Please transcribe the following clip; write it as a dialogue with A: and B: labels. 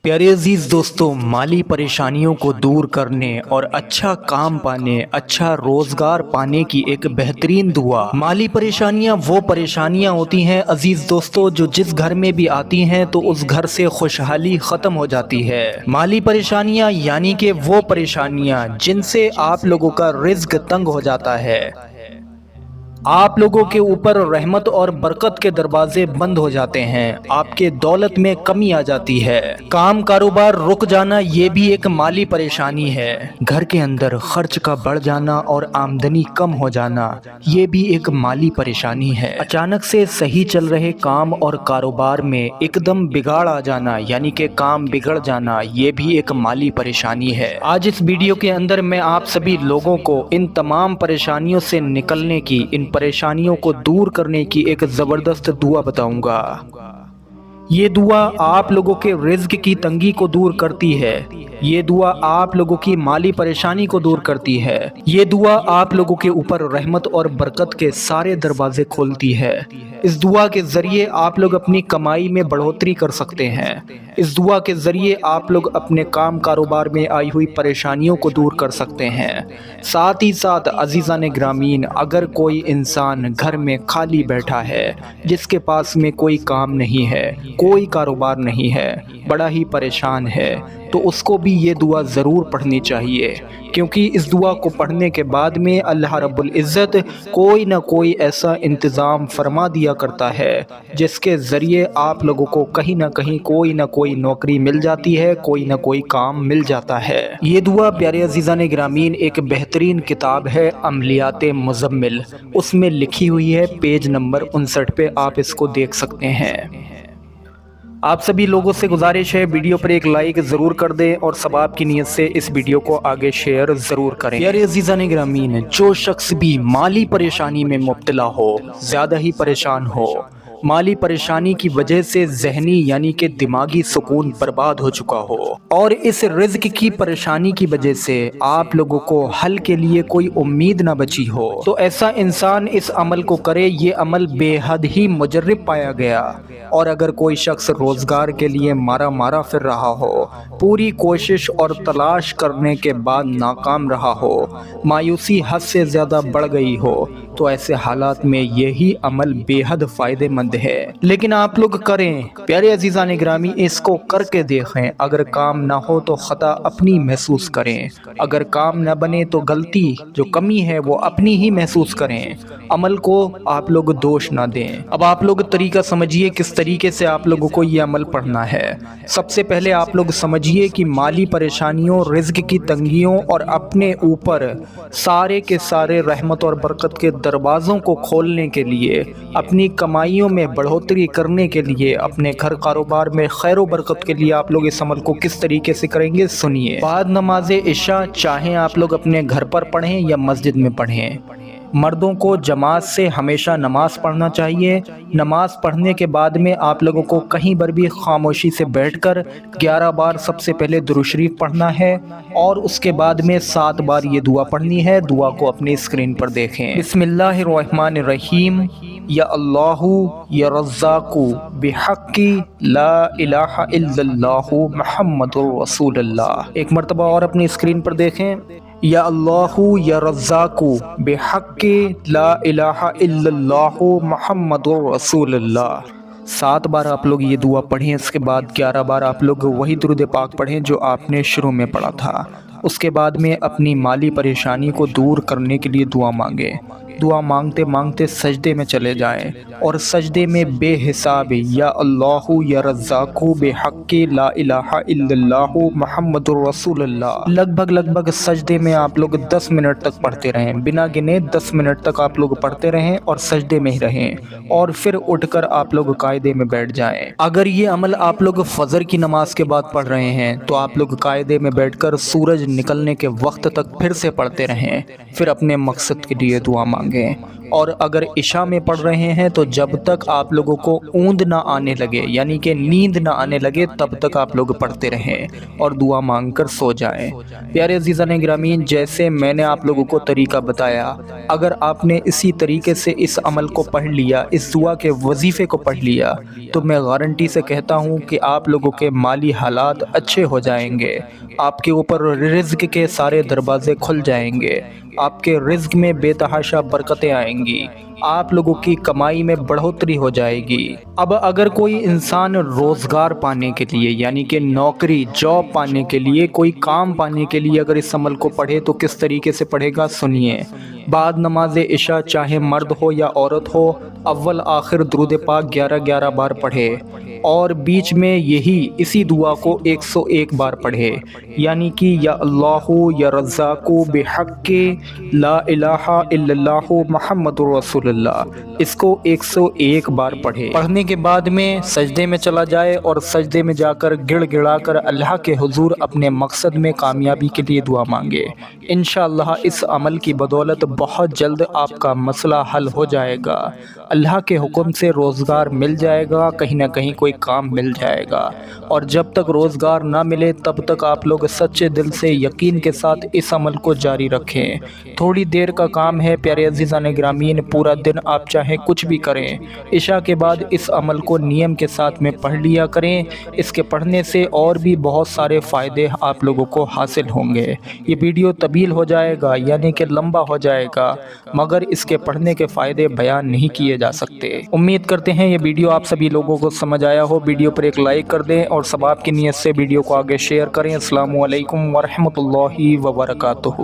A: پیارے عزیز دوستوں، مالی پریشانیوں کو دور کرنے اور اچھا کام پانے، اچھا روزگار پانے کی ایک بہترین دعا۔ مالی پریشانیاں وہ پریشانیاں ہوتی ہیں عزیز دوستوں جو جس گھر میں بھی آتی ہیں تو اس گھر سے خوشحالی ختم ہو جاتی ہے۔ مالی پریشانیاں یعنی کہ وہ پریشانیاں جن سے آپ لوگوں کا رزق تنگ ہو جاتا ہے، آپ لوگوں کے اوپر رحمت اور برکت کے دروازے بند ہو جاتے ہیں، آپ کے دولت میں کمی آ جاتی ہے، کام کاروبار رک جانا یہ بھی ایک مالی پریشانی ہے، گھر کے اندر خرچ کا بڑھ جانا اور آمدنی کم ہو جانا یہ بھی ایک مالی پریشانی ہے، اچانک سے صحیح چل رہے کام اور کاروبار میں ایک دم بگاڑ آ جانا یعنی کہ کام بگڑ جانا یہ بھی ایک مالی پریشانی ہے۔ آج اس ویڈیو کے اندر میں آپ سبھی لوگوں کو ان تمام پریشانیوں سے نکلنے کی، ان پریشانیوں کو دور کرنے کی ایک زبردست دعا بتاؤں گا۔ یہ دعا آپ لوگوں کے رزق کی تنگی کو دور کرتی ہے، یہ دعا آپ لوگوں کی مالی پریشانی کو دور کرتی ہے، یہ دعا آپ لوگوں کے اوپر رحمت اور برکت کے سارے دروازے کھولتی ہے۔ اس دعا کے ذریعے آپ لوگ اپنی کمائی میں بڑھوتری کر سکتے ہیں، اس دعا کے ذریعے آپ لوگ اپنے کام کاروبار میں آئی ہوئی پریشانیوں کو دور کر سکتے ہیں۔ ساتھ ہی ساتھ عزیزان گرامین، اگر کوئی انسان گھر میں خالی بیٹھا ہے، جس کے پاس میں کوئی کام نہیں ہے، کوئی کاروبار نہیں ہے، بڑا ہی پریشان ہے، تو اس کو بھی یہ دعا ضرور پڑھنی چاہیے، کیونکہ اس دعا کو پڑھنے کے بعد میں اللہ رب العزت کوئی نہ کوئی ایسا انتظام فرما دیا کرتا ہے جس کے ذریعے آپ لوگوں کو کہیں نہ کہیں کوئی نہ کوئی نوکری مل جاتی ہے، کوئی نہ کوئی کام مل جاتا ہے۔ یہ دعا پیارے عزیزان گرامین ایک بہترین کتاب ہے عملیات مزمل، اس میں لکھی ہوئی ہے، پیج نمبر 59 پہ آپ اس کو دیکھ سکتے ہیں۔ آپ سبھی لوگوں سے گزارش ہے ویڈیو پر ایک لائک ضرور کر دیں اور ثواب کی نیت سے اس ویڈیو کو آگے شیئر ضرور کریں۔ پیارے عزیزان گرامی، جو شخص بھی مالی پریشانی میں مبتلا ہو، زیادہ ہی پریشان ہو، مالی پریشانی کی وجہ سے ذہنی یعنی کہ دماغی سکون برباد ہو چکا ہو، اور اس رزق کی پریشانی کی وجہ سے آپ لوگوں کو حل کے لیے کوئی امید نہ بچی ہو، تو ایسا انسان اس عمل کو کرے۔ یہ عمل بے حد ہی مجرب پایا گیا۔ اور اگر کوئی شخص روزگار کے لیے مارا پھر رہا ہو، پوری کوشش اور تلاش کرنے کے بعد ناکام رہا ہو، مایوسی حد سے زیادہ بڑھ گئی ہو، تو ایسے حالات میں یہی عمل بے حد فائدے مند ہے۔ لیکن آپ لوگ کریں، پیارے عزیزان گرامی، اس کو کر کے دیکھیں، اگر کام نہ ہو تو خطا اپنی محسوس کریں، اگر کام نہ بنے تو غلطی جو کمی ہے وہ اپنی ہی محسوس کریں، عمل کو آپ لوگ دوش نہ دیں۔ اب آپ لوگ طریقہ سمجھیے کس طریقے سے آپ لوگوں کو یہ عمل پڑھنا ہے۔ سب سے پہلے آپ لوگ سمجھیے کہ مالی پریشانیوں، رزق کی تنگیوں اور اپنے اوپر سارے کے سارے رحمت اور برکت کے دروازوں کو کھولنے کے لیے، اپنی کمائیوں میں بڑھوتری کرنے کے لیے، اپنے گھر کاروبار میں خیر و برکت کے لیے آپ لوگ اس عمل کو کس طریقے سے کریں گے سنیے۔ بعد نماز عشاء چاہیں آپ لوگ اپنے گھر پر پڑھیں یا مسجد میں پڑھیں، مردوں کو جماعت سے ہمیشہ نماز پڑھنا چاہیے۔ نماز پڑھنے کے بعد میں آپ لوگوں کو کہیں پر بھی خاموشی سے بیٹھ کر 11 بار سب سے پہلے درود شریف پڑھنا ہے، اور اس کے بعد میں 7 بار یہ دعا پڑھنی ہے۔ دعا کو اپنی اسکرین پر دیکھیں۔ بسم اللہ الرحمن الرحیم، یا اللہ یا رزاق بحق لا الہ الا اللہ محمد رسول اللہ۔ ایک مرتبہ اور اپنی اسکرین پر دیکھیں، یا اللہ یا رزاق بحق لا الہ الا اللہ محمد رسول اللہ۔ 7 بار آپ لوگ یہ دعا پڑھیں، اس کے بعد 11 بار آپ لوگ وہی درود پاک پڑھیں جو آپ نے شروع میں پڑھا تھا۔ اس کے بعد میں اپنی مالی پریشانی کو دور کرنے کے لیے دعا مانگیں۔ دعا مانگتے مانگتے سجدے میں چلے جائیں، اور سجدے میں بے حساب یا اللہ یا رزاق بحق لا الہ الا اللہ محمد رسول اللہ لگ بھگ سجدے میں آپ لوگ 10 منٹ تک پڑھتے رہیں، بنا گنے 10 منٹ تک آپ لوگ پڑھتے رہیں اور سجدے میں ہی رہیں، اور پھر اٹھ کر آپ لوگ قاعدے میں بیٹھ جائیں۔ اگر یہ عمل آپ لوگ فجر کی نماز کے بعد پڑھ رہے ہیں تو آپ لوگ قاعدے میں بیٹھ کر سورج نکلنے کے وقت تک پھر سے پڑھتے رہیں، پھر اپنے مقصد کے لیے دعا مانگیں۔ اور اگر عشاء میں پڑھ رہے ہیں تو جب تک آپ لوگوں کو اوند نہ آنے لگے یعنی کہ نیند نہ آنے لگے تب تک آپ لوگ پڑھتے رہیں اور دعا مانگ کر سو جائیں۔ پیارے عزیزان گرامی، جیسے میں نے آپ لوگوں کو طریقہ بتایا، اگر آپ نے اسی طریقے سے اس عمل کو پڑھ لیا، اس دعا کے وظیفے کو پڑھ لیا، تو میں گارنٹی سے کہتا ہوں کہ آپ لوگوں کے مالی حالات اچھے ہو جائیں گے، آپ کے اوپر رزق کے سارے دروازے کھل جائیں گے، آپ کے رزق میں بے تحاشا برکتیں آئیں گی، آپ لوگوں کی کمائی میں بڑھوتری ہو جائے گی۔ اب اگر کوئی انسان روزگار پانے کے لیے یعنی کہ نوکری جاب پانے کے لیے، کوئی کام پانے کے لیے اگر اس عمل کو پڑھے تو کس طریقے سے پڑھے گا سنیے۔ بعد نماز عشاء چاہے مرد ہو یا عورت ہو، اول آخر درود پاک 11 بار پڑھے اور بیچ میں اسی دعا کو 101 بار پڑھے، یعنی کہ یا اللہ یا رزاق بحق لا الہ الا اللہ محمد رسول اللہ، اس کو 101 بار پڑھے۔ پڑھنے کے بعد میں سجدے میں چلا جائے اور سجدے میں جا کر گڑ گڑا کر اللہ کے حضور اپنے مقصد میں کامیابی کے لیے دعا مانگے۔ انشاءاللہ اس عمل کی بدولت بہت جلد آپ کا مسئلہ حل ہو جائے گا، اللہ کے حکم سے روزگار مل جائے گا، کہیں نہ کہیں کوئی کام مل جائے گا، اور جب تک روزگار نہ ملے تب تک آپ لوگ سچے دل سے یقین کے ساتھ اس عمل کو جاری رکھیں۔ تھوڑی دیر کا کام ہے پیارے عزیزان گرامین، پورا دن آپ چاہیں کچھ بھی کریں، عشاء کے بعد اس عمل کو نیم کے ساتھ میں پڑھ لیا کریں۔ اس کے پڑھنے سے اور بھی بہت سارے فائدے آپ لوگوں کو حاصل ہوں گے۔ یہ ویڈیو طویل ہو جائے گا یعنی کہ لمبا ہو جائے گا، مگر اس کے پڑھنے کے فائدے بیان نہیں کیے جا سکتے۔ امید کرتے ہیں یہ ویڈیو آپ سبھی لوگوں کو سمجھ آیا ہو۔ ویڈیو پر ایک لائک کر دیں اور ثواب کی نیت سے ویڈیو کو آگے شیئر کریں۔ السلام علیکم ورحمۃ اللہ وبرکاتہ۔